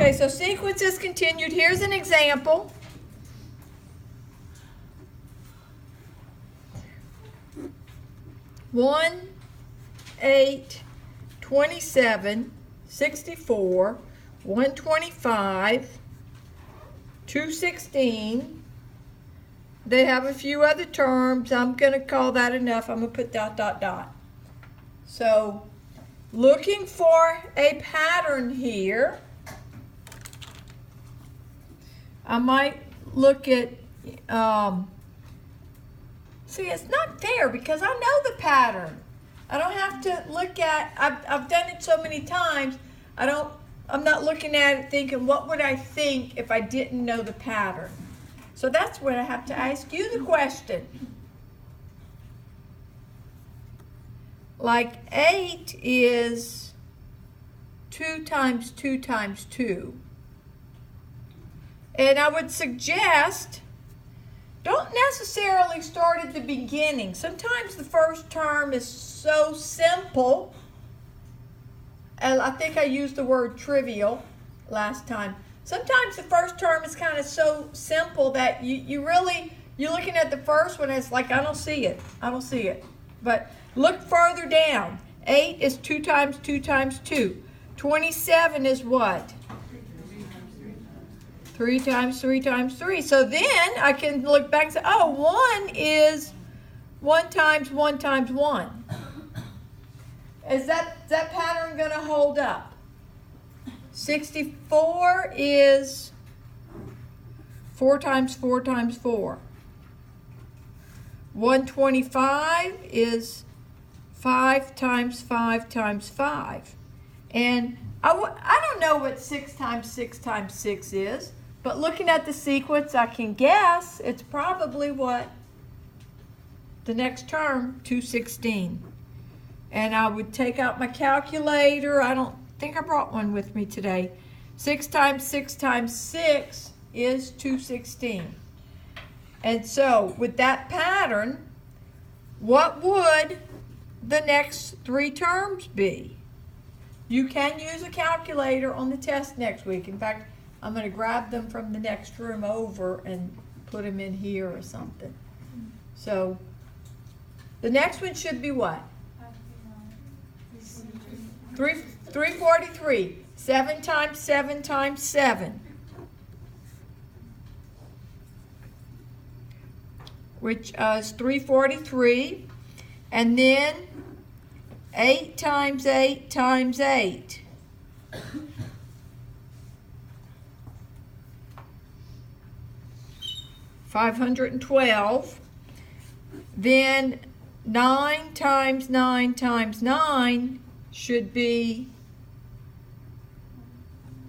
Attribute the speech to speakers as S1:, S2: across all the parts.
S1: Okay, so sequence is continued. Here's an example. One, 8, 27, 64, 125, 216. They have a few other terms. I'm going to call that enough. I'm going to put dot, dot, dot. So, looking for a pattern here, I might look at, see, it's not fair because I know the pattern. I don't have to look at, I've done it so many times, I'm not looking at it thinking, what would I think if I didn't know the pattern? So that's when I have to ask you the question. Like 8 is 2 times 2 times 2. And I would suggest, don't necessarily start at the beginning. Sometimes the first term is so simple, and I think I used the word trivial last time. Sometimes the first term is kind of so simple that you're looking at the first one and it's like, I don't see it. But look further down. 8 is 2 times 2 times 2. 27 is what? 3 times 3 times 3. So then I can look back and say, oh, 1 is 1 times 1 times 1. Is that pattern going to hold up? 64 is 4 times 4 times 4. 125 is 5 times 5 times 5. And I don't know what 6 times 6 times 6 is, but looking at the sequence, I can guess it's probably what? The next term, 216. And I would take out my calculator. I don't think I brought one with me today. 6 times 6 times 6 is 216. And so, with that pattern, what would the next 3 terms be? You can use a calculator on the test next week. In fact, I'm going to grab them from the next room over and put them in here or something. So, the next one should be what? 343. 7 times 7 times 7. Which is 343. And then 8 times 8 times 8. $512. Then 9 times 9 times 9 should be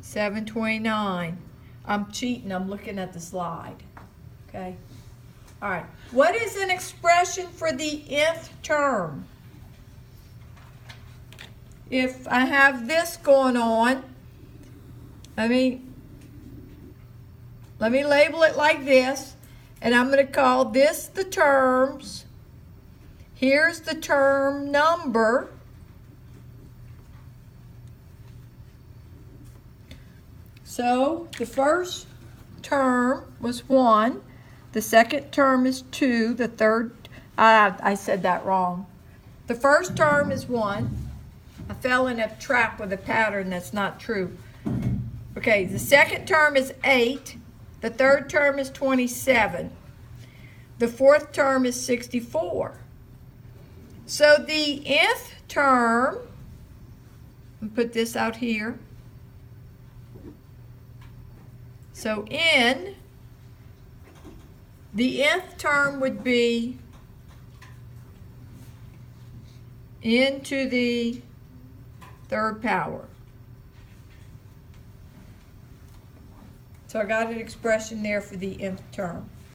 S1: 729. I'm cheating. I'm looking at the slide. Okay. All right. What is an expression for the nth term? If I have this going on, let me label it like this, and I'm going to call this the terms. Here's the term number. So the first term was 1. The second term is 2. The third, I said that wrong. The first term is 1. I fell in a trap with a pattern that's not true. Okay, the second term is 8. The third term is 27. The fourth term is 64. So the nth term, I'll put this out here. So n, the nth term would be n to the third power. So I got an expression there for the nth term.